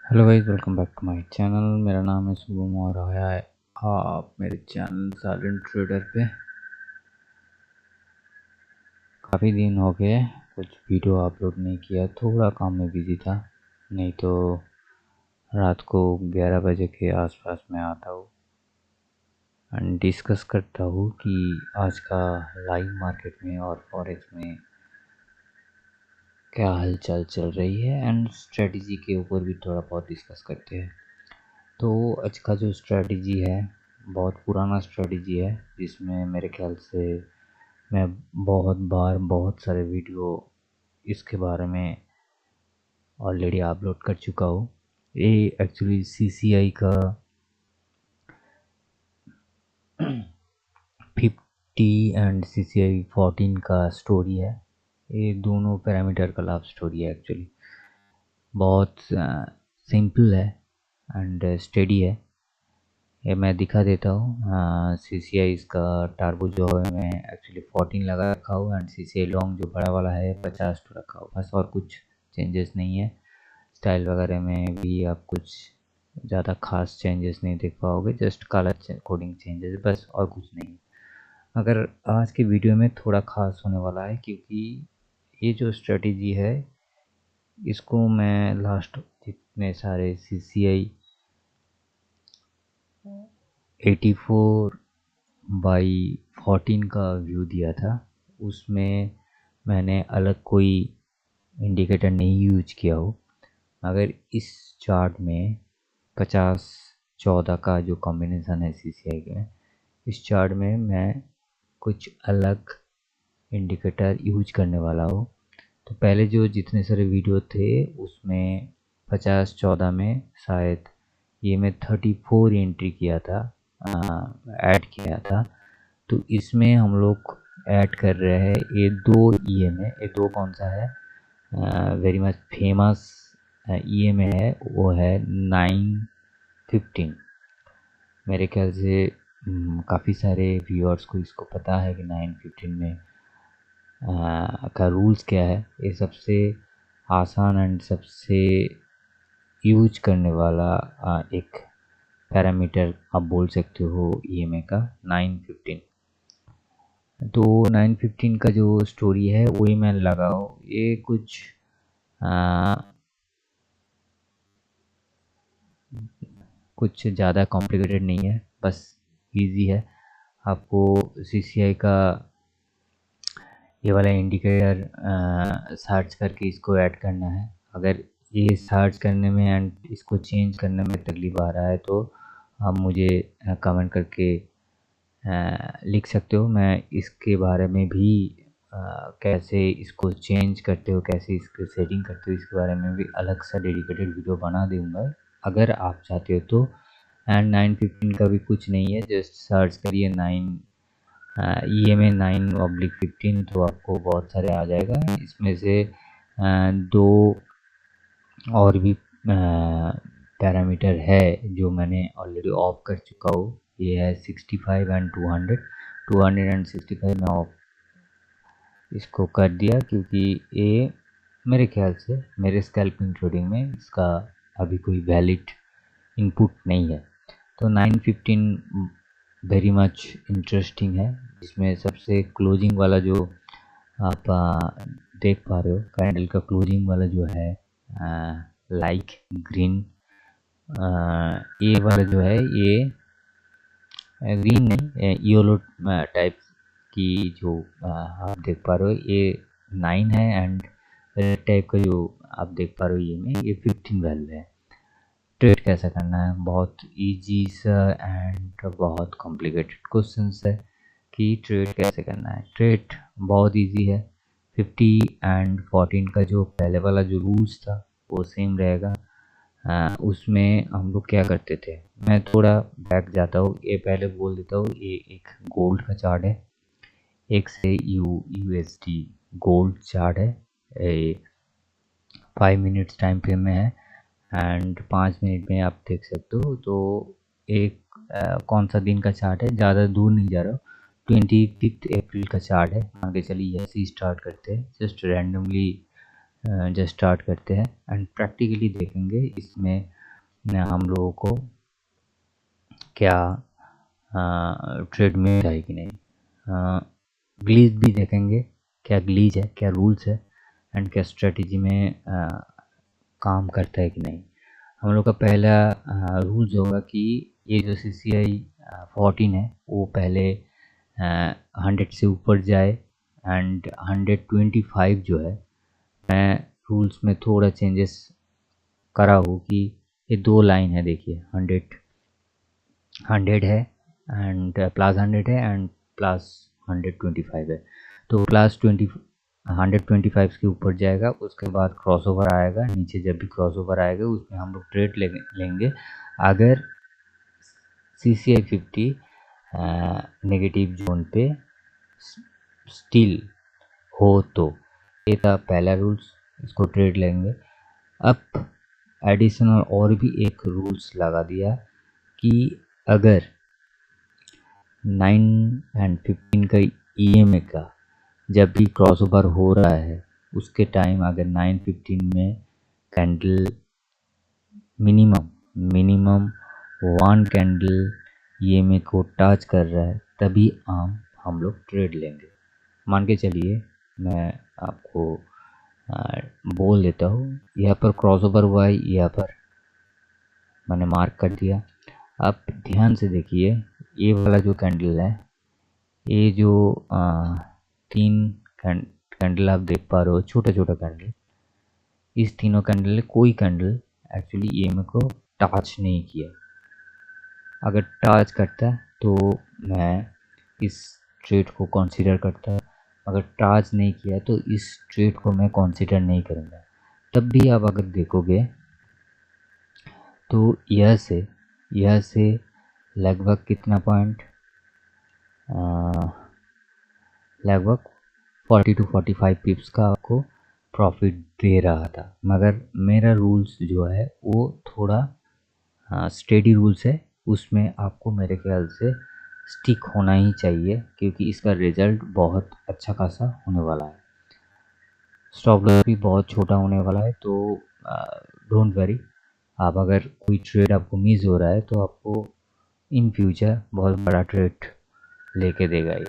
Hello guys, welcome back to my channel. मेरा नाम है शुभम और आया है आप मेरे चैनल साइलेंट ट्रेडर पे। काफ़ी दिन हो गए कुछ वीडियो अपलोड नहीं किया, थोड़ा काम में बिजी था। नहीं तो रात को 11 बजे के आसपास में आता हूँ एंड डिस्कस करता हूँ कि आज का लाइव मार्केट में और फॉरेक्स में क्या हलचल चल रही है एंड स्ट्रेटजी के ऊपर भी थोड़ा बहुत डिस्कस करते हैं। तो आज का जो स्ट्रेटजी है बहुत पुराना स्ट्रेटजी है, जिसमें मेरे ख्याल से मैं बहुत बार बहुत सारे वीडियो इसके बारे में ऑलरेडी अपलोड कर चुका हूँ। ये एक्चुअली सीसीआई का 50 एंड सीसीआई 14 का स्टोरी है। ये दोनों पैरामीटर का लव स्टोरी है। एक्चुअली बहुत सिंपल है एंड स्टेडी है। ये मैं दिखा देता हूँ। सी सी आई इसका टार्बो जो है मैं एक्चुअली 14 लगा रखा हूँ and C C I long जो बड़ा वाला है 50 तो रखा हूँ, बस और कुछ चेंजेस नहीं है। स्टाइल वगैरह में भी आप कुछ ज़्यादा खास चेंजेस नहीं देख पाओगे, जस्ट कलर कोडिंग चेंजेस बस, और कुछ नहीं। अगर आज के वीडियो में थोड़ा खास होने वाला है क्योंकि ये जो स्ट्रेटजी है इसको मैं लास्ट जितने सारे सी सी आई 84/14 का व्यू दिया था, उसमें मैंने अलग कोई इंडिकेटर नहीं यूज किया हो। मगर इस चार्ट में 50-14 का जो कॉम्बिनेशन है सीसीआई के, इस चार्ट में मैं कुछ अलग इंडिकेटर यूज करने वाला हूँ। तो पहले जो जितने सारे वीडियो थे उसमें 50-14 में शायद ये मैं 34 एंट्री किया था, ऐड किया था। तो इसमें हम लोग ऐड कर रहे हैं ये दो ई एम है। ये दो कौन सा है, very much famous E M है, वो है 915। मेरे ख्याल से काफ़ी सारे व्यूअर्स को इसको पता है कि 915 में का रूल्स क्या है। ये सबसे आसान एंड सबसे यूज करने वाला एक पैरामीटर आप बोल सकते हो ईएमए का 915। तो 915 का जो स्टोरी है वही मैं लगाऊँ। ये कुछ ज़्यादा कॉम्प्लिकेटेड नहीं है, बस इजी है। आपको सीसीआई का ये वाला इंडिकेटर सर्च करके इसको ऐड करना है। अगर ये सर्च करने में एंड इसको चेंज करने में तकलीफ आ रहा है तो आप मुझे कमेंट करके लिख सकते हो। मैं इसके बारे में भी कैसे इसको चेंज करते हो, कैसे इसको सेटिंग करते हो, इसके बारे में भी अलग सा डेडिकेटेड वीडियो बना दूंगा अगर आप चाहते हो तो। एंड 915 का भी कुछ नहीं है, जस्ट सर्च करिए 9 ई एम ए 9/15 तो आपको बहुत सारे आ जाएगा। इसमें से दो और भी पैरामीटर है जो मैंने ऑलरेडी ऑफ कर चुका हूँ। ये है 65 एंड 200 एंड 65 में ऑफ इसको कर दिया क्योंकि ये मेरे ख्याल से मेरे स्कैल्पिंग ट्रेडिंग में इसका अभी कोई वैलिड इनपुट नहीं है। तो 915 वेरी मच इंटरेस्टिंग है। इसमें सबसे क्लोजिंग वाला जो आप देख पा रहे हो, कैंडल का क्लोजिंग वाला जो है लाइक ग्रीन, ये वाला जो है ये ग्रीन नहीं येलो टाइप की जो आप देख पा रहे हो ये 9 है एंड रेड टाइप का जो आप देख पा रहे हो ये में ये 15 वैल्यू है। ट्रेड कैसे करना है, बहुत इजी सा एंड बहुत कॉम्प्लिकेटेड क्वेश्चंस है कि ट्रेड कैसे करना है। ट्रेड बहुत इजी है। 50 एंड 14 का जो पहले वाला जो रूल्स था वो सेम रहेगा। उसमें हम लोग क्या करते थे, मैं थोड़ा बैक जाता हूँ, ये पहले बोल देता हूँ। ये एक गोल्ड का चार्ट है, एक से यूएसडी गोल्ड चार्ट है। 5 मिनट्स टाइम फ्रेम में है एंड 5 मिनट में आप देख सकते हो। तो एक कौन सा दिन का चार्ट है, ज़्यादा दूर नहीं जा रहा, 25 अप्रैल का चार्ट है। मान के चलिए ऐसे ही स्टार्ट करते हैं, जस्ट रैंडमली जस्ट स्टार्ट करते हैं एंड प्रैक्टिकली देखेंगे इसमें हम लोगों को क्या ट्रेड में है कि नहीं। ग्लीच भी देखेंगे, क्या ग्लीच है, क्या रूल्स है एंड क्या स्ट्रेटजी में काम करता है कि नहीं। हम लोग का पहला रूल्स होगा कि ये जो CCI 14 है वो पहले 100 से ऊपर जाए एंड 125 जो है, मैं रूल्स में थोड़ा चेंजेस करा हूँ कि ये दो लाइन है, देखिए 100 है एंड प्लस 100 है एंड प्लस 125 है। तो प्लस 125 के ऊपर जाएगा, उसके बाद क्रॉसओवर आएगा, नीचे जब भी क्रॉसओवर आएगा उसमें हम लोग ट्रेड लेंगे। अगर CCI 50 नेगेटिव जोन पे स्टिल हो तो ये था पहला रूल्स, इसको ट्रेड लेंगे। अब एडिशनल और भी एक रूल्स लगा दिया कि अगर 9 एंड 15 का EMA का जब भी क्रॉसओवर हो रहा है उसके टाइम अगर 9:15 में कैंडल मिनिमम 1 कैंडल EMA को टच कर रहा है तभी हम लोग ट्रेड लेंगे। मान के चलिए मैं आपको बोल देता हूँ, यहाँ पर क्रॉसओवर हुआ है, यहाँ पर मैंने मार्क कर दिया। अब ध्यान से देखिए, ये वाला जो कैंडल है, ये जो 3 कैंडल आप देख पा रहे हो, छोटा छोटा कैंडल, इस तीनों कैंडल ने कोई कैंडल एक्चुअली EMA को टच नहीं किया। अगर टच करता तो मैं इस ट्रेड को कंसीडर करता, अगर टच नहीं किया तो इस ट्रेड को मैं कंसीडर नहीं करूँगा। तब भी आप अगर देखोगे तो यह से लगभग कितना पॉइंट, लगभग 40 to 45 पिप्स का आपको प्रॉफिट दे रहा था। मगर मेरा रूल्स जो है वो थोड़ा स्टेडी रूल्स है, उसमें आपको मेरे ख्याल से स्टिक होना ही चाहिए क्योंकि इसका रिज़ल्ट बहुत अच्छा खासा होने वाला है। स्टॉप लॉस भी बहुत छोटा होने वाला है, तो डोंट वरी। आप अगर कोई ट्रेड आपको मिस हो रहा है तो आपको इन फ्यूचर बहुत बड़ा ट्रेड लेके देगा ये।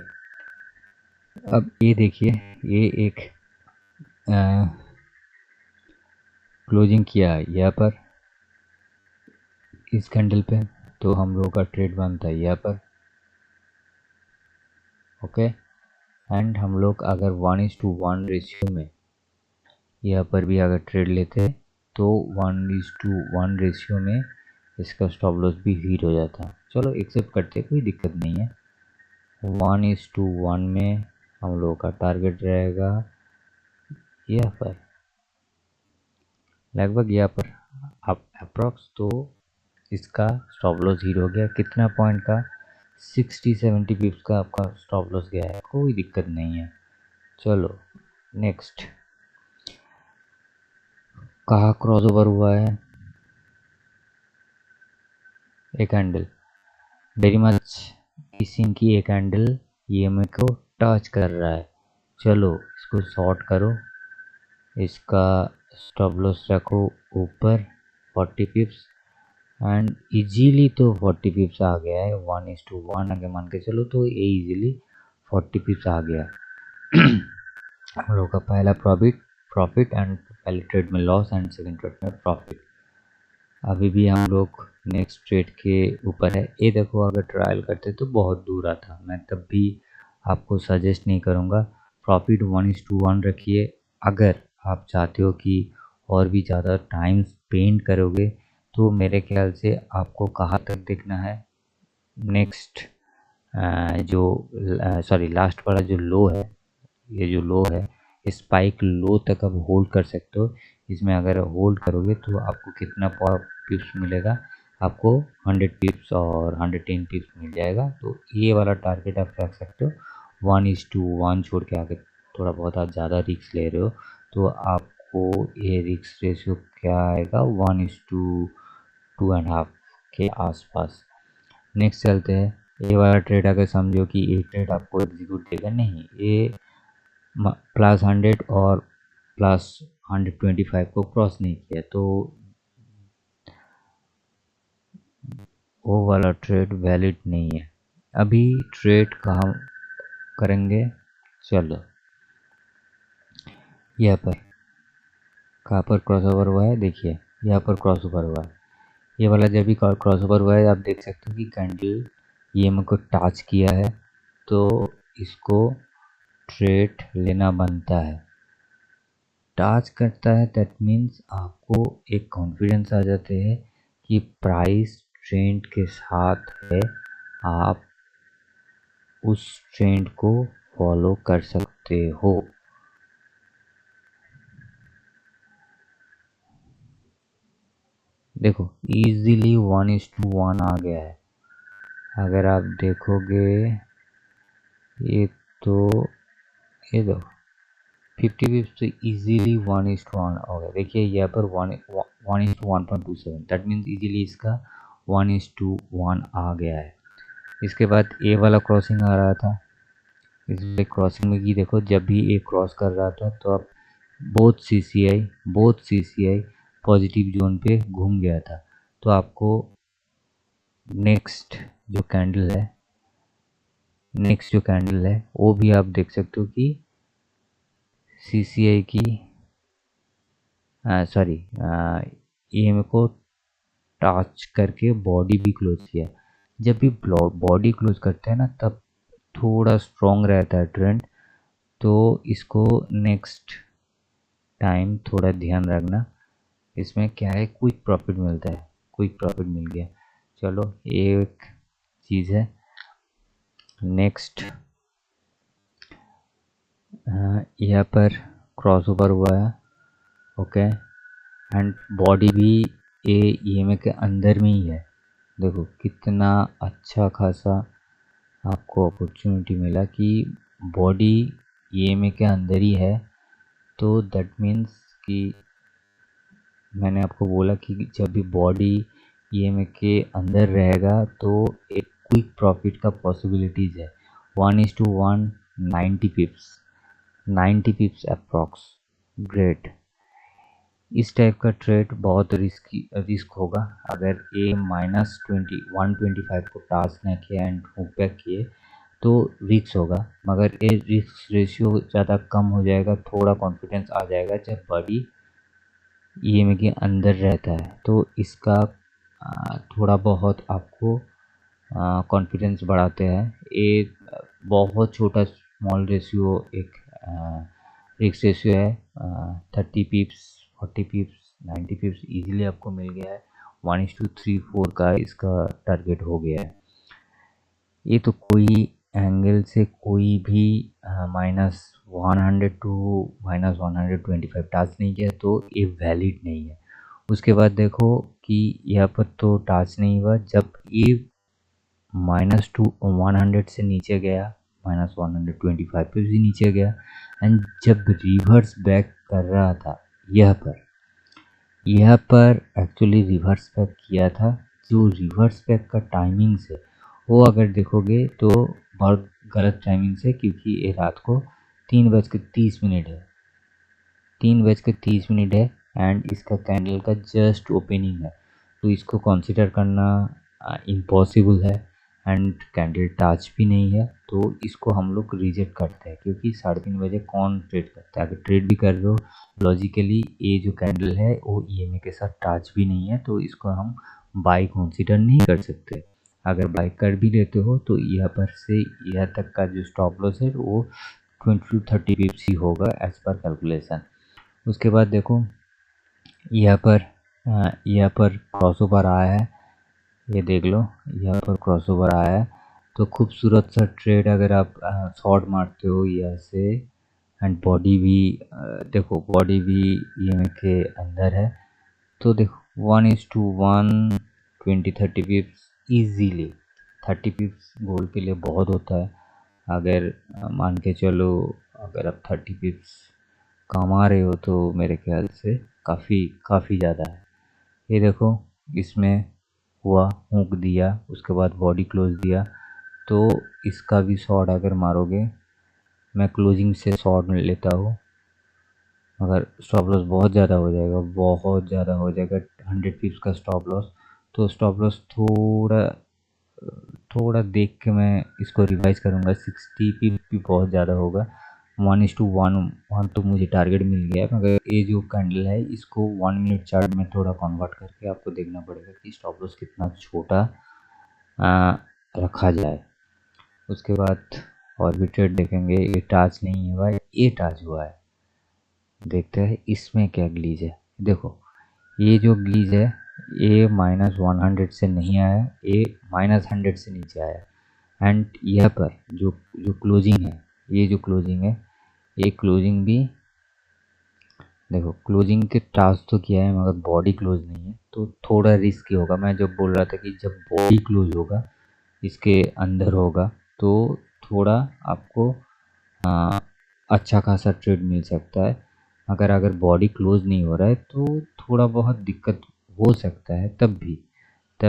अब ये देखिए, ये एक क्लोजिंग किया है यहाँ पर इस कैंडल पे, तो हम लोगों का ट्रेड बनता है यहाँ पर, ओके। एंड हम लोग अगर 1:1 रेशियो में यहाँ पर भी अगर ट्रेड लेते हैं तो 1:1 रेशियो में इसका स्टॉप लॉस भी हिट हो जाता है। चलो एक्सेप्ट करते, कोई दिक्कत नहीं है। 1:1 में हम लोगों का टारगेट रहेगा यहाँ पर, लगभग यहाँ पर आप अप्रॉक्स, तो इसका स्टॉप लॉस हिट हो गया। कितना पॉइंट का, 60-70 पिप्स का आपका स्टॉप लॉस गया है, कोई दिक्कत नहीं है। चलो नेक्स्ट, कहाँ क्रॉस ओवर हुआ है, एक कैंडल वेरी मच किसी की एक कैंडल EMA को टच कर रहा है। चलो इसको शॉर्ट करो, इसका स्टॉप लॉस रखो ऊपर 40 पिप्स एंड इजीली तो 40 पिप्स आ गया है। 1:1 अगर मान के चलो तो ये इजीली 40 पिप्स आ गया। हम लोग का पहला प्रॉफिट एंड पहले ट्रेड में लॉस एंड सेकंड ट्रेड में प्रॉफिट। अभी भी हम लोग नेक्स्ट ट्रेड के ऊपर है। ये देखो, अगर ट्रायल करते तो बहुत दूर आता, मैं तब भी आपको सजेस्ट नहीं करूँगा। प्रॉफिट 1:1 रखिए। अगर आप चाहते हो कि और भी ज़्यादा टाइम स्पेंड करोगे तो मेरे ख्याल से आपको कहाँ तक देखना है, नेक्स्ट जो लास्ट वाला जो लो है, ये जो लो है, स्पाइक लो तक आप होल्ड कर सकते हो। इसमें अगर होल्ड करोगे तो आपको कितना पिप्स मिलेगा, आपको 100 पिप्स और 110 पिप्स मिल जाएगा। तो ये वाला टारगेट आप रख सकते हो। 1:1 छोड़ के आगे थोड़ा बहुत आप ज़्यादा रिस्क ले रहे हो तो आपको ये रिस्क रेशियो क्या आएगा, 1:2.5 के आसपास। नेक्स्ट चलते हैं। ये वाला ट्रेड अगर समझो कि ये ट्रेड आपको एग्जीक्यूट देगा, नहीं, ये +100 और 125 को क्रॉस नहीं किया, तो वो वाला ट्रेड वैलिड नहीं है। अभी ट्रेड कहाँ करेंगे, चलो यहाँ पर कहाँ पर क्रॉसओवर हुआ है, देखिए यहाँ पर क्रॉसओवर हुआ है। ये वाला जब भी क्रॉसओवर हुआ है आप देख सकते हो कि कैंडल ये मेरे को टच किया है, तो इसको ट्रेड लेना बनता है। टच करता है दैट मीन्स आपको एक कॉन्फिडेंस आ जाते हैं कि प्राइस ट्रेंड के साथ है, आप उस ट्रेंड को फॉलो कर सकते हो। देखो इजीली 1:1 आ गया है। अगर आप देखोगे ये तो ये दो 50 पिप्स तो इजीली 1:1 हो गया। देखिए यहाँ पर 1:1.27, दैट मीन्स इजीली इसका 1:1 आ गया है। इसके बाद ए वाला क्रॉसिंग आ रहा था, इस क्रॉसिंग में की देखो जब भी ए क्रॉस कर रहा था तो अब बोथ CCI पॉजिटिव जोन पे घूम गया था। तो आपको नेक्स्ट जो कैंडल है वो भी आप देख सकते हो कि CCI की सॉरी EM को टच करके बॉडी भी क्लोज किया। जब भी बॉडी क्लोज करते हैं ना तब थोड़ा स्ट्रॉन्ग रहता है ट्रेंड, तो इसको नेक्स्ट टाइम थोड़ा ध्यान रखना। इसमें क्या है, क्विक प्रॉफिट मिलता है, क्विक प्रॉफिट मिल गया। चलो एक चीज़ है। नेक्स्ट यहाँ पर क्रॉसओवर हुआ है, ओके, एंड बॉडी भी EMA के अंदर में ही है। देखो कितना अच्छा खासा आपको अपॉर्चुनिटी मिला कि बॉडी EMA के अंदर ही है। तो दैट मीन्स कि मैंने आपको बोला कि जब भी बॉडी EMA के अंदर रहेगा तो एक क्विक प्रॉफिट का पॉसिबिलिटीज़ है। 1:1 90 पिप्स अप्रॉक्स, ग्रेट। इस टाइप का ट्रेड बहुत रिस्क होगा। अगर ए -125 को टास्क न किया एंड बैक किए तो रिस्क होगा, मगर ये रिस्क रेशियो ज़्यादा कम हो जाएगा, थोड़ा कॉन्फिडेंस आ जाएगा जब बॉडी EMA के अंदर रहता है। तो इसका थोड़ा बहुत आपको कॉन्फिडेंस बढ़ाते हैं। एक बहुत छोटा स्मॉल रेशियो एक रिस्क रेशियो है, 30 पिप्स 40 पिप्स 90 पिप्स इजीली आपको मिल गया है। 1:3-4 का इसका टारगेट हो गया है। ये तो कोई एंगल से कोई भी -100 टू -125 टाच नहीं किया तो ये वैलिड नहीं है। उसके बाद देखो कि यहाँ पर तो टाच नहीं हुआ, जब ये -100 से नीचे गया, -125 पे भी नीचे गया, एंड जब रिवर्स बैक कर रहा था यहाँ पर एक्चुअली रिवर्स बैक किया था। जो रिवर्स बैक का टाइमिंग्स है वो अगर देखोगे तो बहुत गलत टाइमिंग्स है, क्योंकि ये रात को 3:30 है, 3:30 है एंड इसका कैंडल का जस्ट ओपनिंग है। तो इसको कंसिडर करना इम्पॉसिबल है एंड कैंडल टच भी नहीं है, तो इसको हम लोग रिजेक्ट करते हैं, क्योंकि 3:30 बजे कौन ट्रेड करता है। अगर ट्रेड भी कर रहे हो लॉजिकली ये जो कैंडल है वो EMA के साथ टच भी नहीं है, तो इसको हम बाई कंसिडर नहीं कर सकते। अगर बाई कर भी लेते हो तो यहाँ पर से यहाँ तक का जो स्टॉप लॉस है वो 20-30 पिप्स ही होगा एज पर कैलकुलेशन। उसके बाद देखो यहाँ पर क्रॉसओवर आया है, ये देख लो यहाँ पर क्रॉसओवर आया है। तो खूबसूरत सा ट्रेड अगर आप शॉर्ट मारते हो यहाँ से, एंड बॉडी भी देखो बॉडी भी EMA के अंदर है, तो देखो 1:1 20-30 पिप्स ईजीली, 30 पिप्स गोल्ड के लिए बहुत होता है। अगर मान के चलो अगर आप 30 पिप्स कमा रहे हो तो मेरे ख्याल से काफ़ी ज़्यादा है। ये देखो इसमें हुआ हुक दिया, उसके बाद बॉडी क्लोज दिया, तो इसका भी शॉट अगर मारोगे, मैं क्लोजिंग से शॉट लेता हूँ, अगर स्टॉप लॉस बहुत ज़्यादा हो जाएगा, बहुत ज़्यादा हो जाएगा 100 पिप्स का स्टॉप लॉस, तो स्टॉप लॉस थोड़ा थोड़ा देख के मैं इसको रिवाइज करूँगा। 60 पिप्स भी बहुत ज़्यादा होगा। 1:1 तो मुझे टारगेट मिल गया है, मगर ये जो कैंडल है इसको 1 मिनट चार्ट में थोड़ा कन्वर्ट करके आपको देखना पड़ेगा कि स्टॉप लॉस कितना छोटा रखा जाए। उसके बाद और भी ट्रेड देखेंगे। ये टच नहीं है भाई, ये टच हुआ है। देखते हैं इसमें क्या ग्लीच है। देखो ये जो ग्लीच है ये -100 से नहीं आया, ये -100 से नीचे आया। एंड यहाँ पर जो जो क्लोजिंग है, ये जो क्लोजिंग है, ये क्लोजिंग भी देखो, क्लोजिंग के टास्क तो किया है मगर बॉडी क्लोज नहीं है, तो थोड़ा रिस्की होगा। मैं जब बोल रहा था कि जब बॉडी क्लोज होगा, इसके अंदर होगा, तो थोड़ा आपको अच्छा खासा ट्रेड मिल सकता है। अगर बॉडी क्लोज नहीं हो रहा है तो थोड़ा बहुत दिक्कत हो सकता है। तब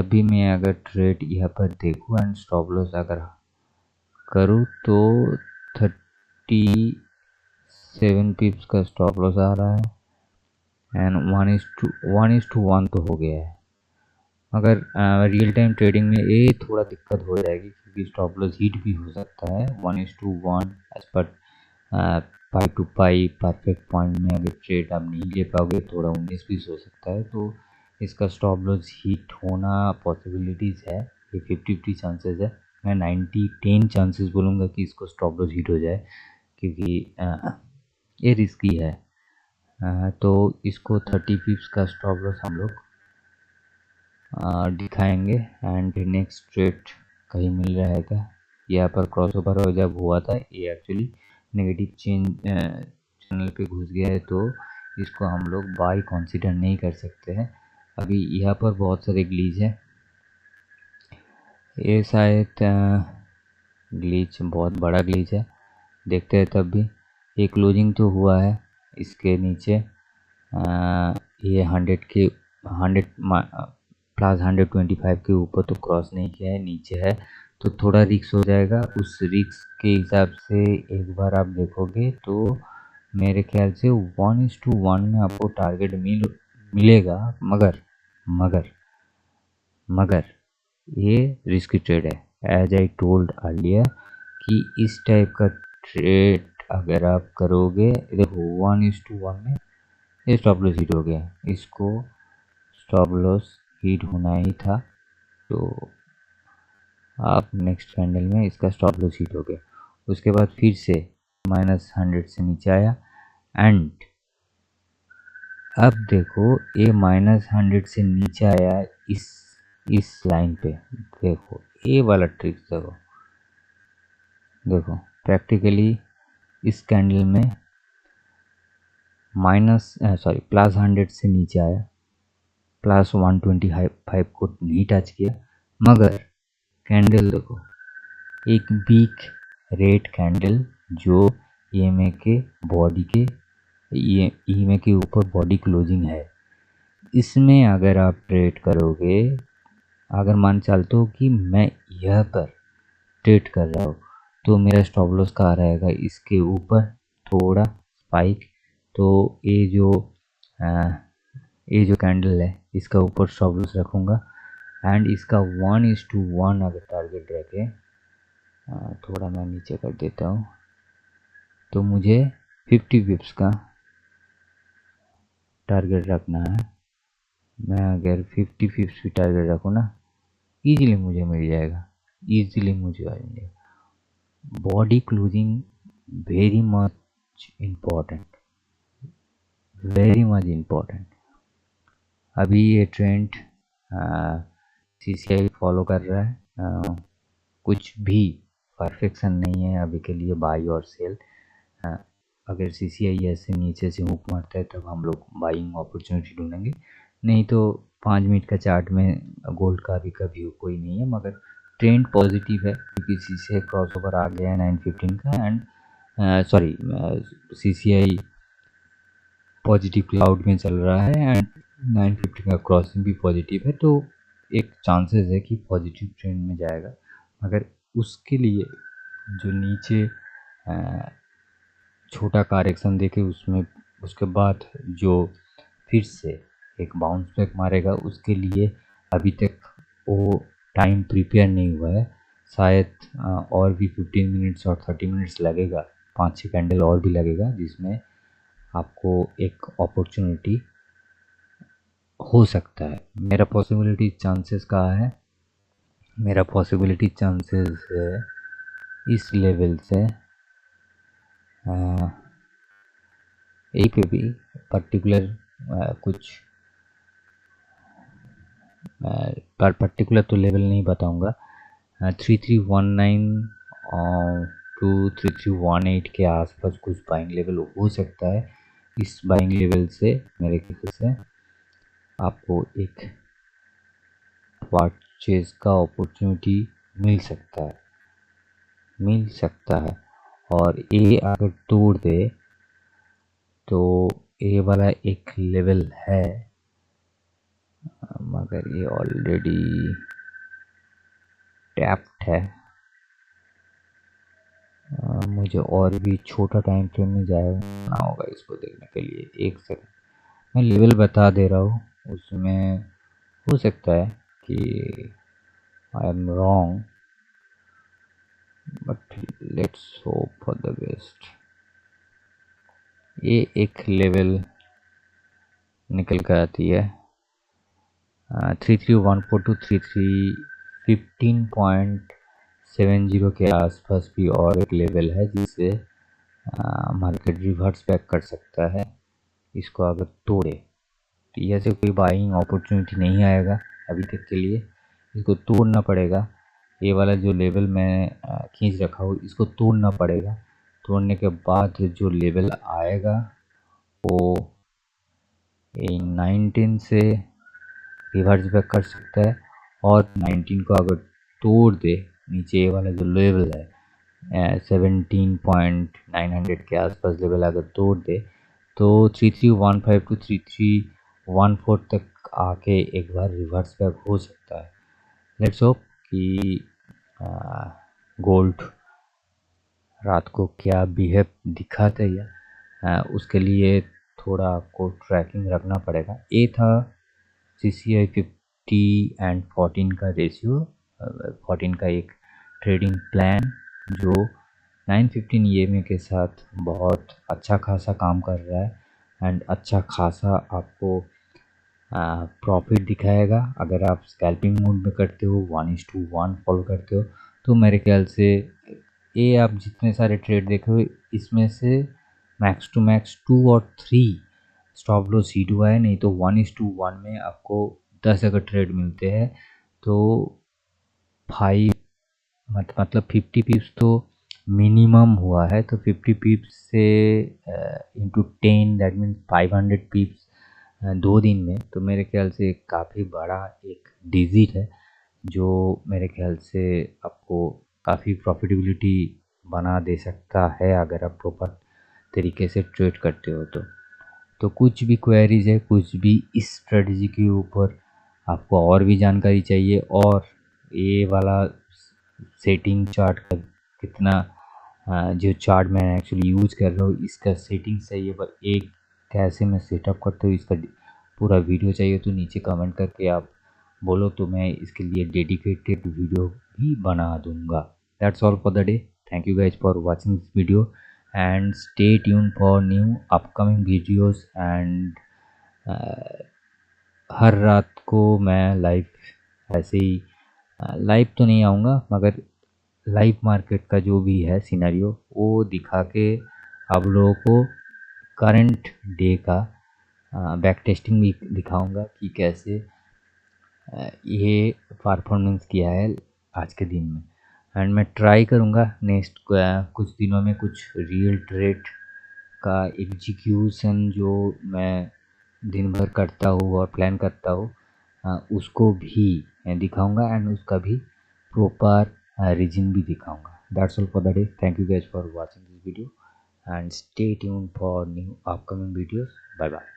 भी मैं अगर ट्रेड यहाँ पर देखूँ एंड स्टॉप लॉस अगर करूँ तो 37 पिप्स का स्टॉप लॉस आ रहा है एंड 1:1 तो हो गया है। मगर रियल टाइम ट्रेडिंग में ये थोड़ा दिक्कत हो जाएगी क्योंकि स्टॉप लॉस हिट भी हो सकता है 1:1 एज पर पाई टू पाई परफेक्ट पॉइंट में। अगर ट्रेड आप नहीं ले पाओगे, थोड़ा 19-20 हो सकता है, तो इसका स्टॉप लॉस हिट होना पॉसिबिलिटीज़ है। ये 50-50 चांसेस है। मैं 90-10 चांसेस बोलूँगा कि इसको स्टॉप लॉस हिट हो जाए, क्योंकि ये रिस्की है। तो इसको 30 पिप्स का स्टॉप लॉस हम लोग दिखाएंगे एंड नेक्स्ट ट्रेड कहीं मिल रहा है क्या। यहाँ पर क्रॉस ओवर जब हुआ था, ये एक्चुअली नेगेटिव चेंज चैनल पे घुस गया है, तो इसको हम लोग बाय कंसीडर नहीं कर सकते हैं। अभी यहाँ पर बहुत सारे ग्लीच है। ये शायद ग्लीच बहुत बड़ा ग्लीच है, देखते हैं। तब भी ये क्लोजिंग तो हुआ है इसके नीचे। ये 100 प्लस 125 के ऊपर तो क्रॉस नहीं किया है, नीचे है, तो थोड़ा रिक्स हो जाएगा। उस रिक्स के हिसाब से एक बार आप देखोगे तो मेरे ख्याल से 1:1 में आपको टारगेट मिलेगा। मगर मगर मगर ये रिस्की ट्रेड है। एज आई टोल्ड अर्लियर कि इस टाइप का ट्रेड अगर आप करोगे, देखो 1:1 में ये स्टॉप लॉस हिट हो गया, इसको स्टॉप लॉस हिट होना ही था, तो आप नेक्स्ट कैंडल में इसका स्टॉप लॉस हिट हो गया। उसके बाद फिर से -100 से नीचे आया एंड अब देखो ये -100 से नीचे आया इस लाइन पे। देखो ये वाला ट्रिक देखो प्रैक्टिकली इस कैंडल में +100 से नीचे आया, +125 को नहीं टच किया, मगर कैंडल देखो एक वीक रेड कैंडल जो ईएमए के बॉडी के ईएमए के ऊपर बॉडी क्लोजिंग है। इसमें अगर आप ट्रेड करोगे, अगर मान चलते हो कि मैं यह पर ट्रेड कर रहा हूँ, तो मेरा स्टॉप लॉस कहाँ रहेगा, इसके ऊपर थोड़ा स्पाइक। तो ये जो कैंडल है इसका ऊपर स्टॉप लॉस रखूँगा एंड इसका 1:1 अगर टारगेट रखे, थोड़ा मैं नीचे कर देता हूँ, तो मुझे 50 पिप्स का टारगेट रखना है। मैं अगर 50 पिप्स की टारगेट रखूँ ना, ईजिली मुझे मिल जाएगा, ईजिली मुझे आ जाएगा। Body closing very much important, very much important. अभी ये ट्रेंड सीसीआई फॉलो कर रहा है। कुछ भी परफेक्शन नहीं है अभी के लिए बाई और सेल। अगर सीसीआई ऐसे नीचे से हुक मारता है तब हम लोग बाइंग अपॉर्चुनिटी ढूंढेंगे, नहीं तो 5 मिनट का चार्ट में गोल्ड का भी कभी कोई नहीं है। मगर ट्रेंड पॉजिटिव है क्योंकि सीसीआई क्रॉस ओवर आ गया है 915 का एंड सीसीआई पॉजिटिव क्लाउड में चल रहा है एंड 950 का क्रॉसिंग भी पॉजिटिव है, तो एक चांसेस है कि पॉजिटिव ट्रेंड में जाएगा। मगर उसके लिए जो नीचे छोटा करेक्शन देके उसमें उसके बाद जो फिर से एक बाउंस बैक मारेगा, उसके लिए अभी तक वो टाइम प्रिपेयर नहीं हुआ है। शायद और भी 15 मिनट्स और 30 मिनट्स लगेगा, 5-6 कैंडल और भी लगेगा, जिसमें आपको एक अपॉर्चुनिटी हो सकता है। मेरा पॉसिबिलिटी चांसेस कहाँ है? मेरा पॉसिबिलिटी चांसेस है इस लेवल से यही पे भी पर्टिकुलर कुछ पर पर्टिकुलर तो लेवल नहीं बताऊंगा। 3319 और 3318 के आसपास कुछ बाइंग लेवल हो सकता है। इस बाइंग लेवल से मेरे ख्याल से आपको एक परचेज का अपॉर्चुनिटी मिल सकता है। और ये अगर तोड़ दे तो ये वाला एक लेवल है, मगर ये ऑलरेडी टैप्ड है। मुझे और भी छोटा टाइम फ्रेम में जाना होगा इसको देखने के लिए। एक सेकंड, मैं लेवल बता दे रहा हूँ, उसमें हो सकता है कि I am wrong, but let's hope for the best. ये एक लेवल निकल कर आती है 3314 टू 3315.70 के आसपास भी और एक लेवल है, जिससे मार्केट रिवर्स बैक कर सकता है। इसको अगर तोड़े तो ऐसे कोई बाइंग अपॉर्चुनिटी नहीं आएगा अभी तक के लिए। इसको तोड़ना पड़ेगा। ये वाला जो लेवल मैं खींच रखा हूँ, इसको तोड़ना पड़ेगा। तोड़ने के बाद जो लेवल आएगा वो 19 से रिवर्स बैक कर सकता है। और 19 को अगर तोड़ दे, नीचे ये वाला जो लेवल है 17.900 के आसपास लेवल अगर तोड़ दे, तो 3315 टू 3314 तक आके एक बार रिवर्स बैक हो सकता है। लेट्स होप कि गोल्ड रात को क्या बिहेव दिखाता है, उसके लिए थोड़ा आपको ट्रैकिंग रखना पड़ेगा। ये था CCI 50 एंड 14 का रेशियो, 14 का एक ट्रेडिंग प्लान जो 915 EMA के साथ बहुत अच्छा खासा काम कर रहा है एंड अच्छा खासा आपको प्रॉफिट दिखाएगा। अगर आप स्कैल्पिंग मोड में करते हो, 1:1 फॉलो करते हो, तो मेरे ख्याल से ये आप जितने सारे ट्रेड देखे हो, इसमें से मैक्स टू मैक्स 2 और 3 स्टॉप लॉस हिट हुआ है। नहीं तो 1:1 में आपको 10 अगर ट्रेड मिलते हैं तो 5 मतलब 50 पिप्स तो मिनिमम हुआ है। तो 50 पिप्स से इंटू 10 दैट मीन्स 500 पिप्स 2 दिन में, तो मेरे ख्याल से काफ़ी बड़ा एक डिजिट है, जो मेरे ख्याल से आपको काफ़ी प्रॉफिटेबिलिटी बना दे सकता है अगर आप प्रॉपर तरीके से ट्रेड करते हो। तो कुछ भी क्वेरीज है, कुछ भी इस स्ट्रेटजी के ऊपर आपको और भी जानकारी चाहिए, और ये वाला सेटिंग चार्ट का कितना जो चार्ट मैं एक्चुअली यूज़ कर रहा हूँ, इसका सेटिंग चाहिए, पर एक कैसे मैं सेटअप करता हूँ इसका पूरा वीडियो चाहिए, तो नीचे कमेंट करके आप बोलो, तो मैं इसके लिए डेडिकेटेड वीडियो भी बना दूंगा। That's all for the day. Thank you guys for watching this video and stay tune for new upcoming videos. And हर रात को मैं लाइव ऐसे ही लाइव तो नहीं आऊँगा, मगर लाइव मार्केट का जो भी है सिनेरियो वो दिखा के आप लोगों को करंट डे का बैक टेस्टिंग भी दिखाऊंगा कि कैसे ये परफॉर्मेंस किया है आज के दिन में। एंड मैं ट्राई करूँगा नेक्स्ट कुछ दिनों में कुछ रियल ट्रेड का एग्जीक्यूशन जो मैं दिन भर करता हूँ और प्लान करता हूँ, उसको भी मैं दिखाऊंगा एंड उसका भी प्रॉपर रीजन भी दिखाऊंगा। That's all for the day. Thank you guys for watching this video and stay tune for new upcoming videos. Bye bye.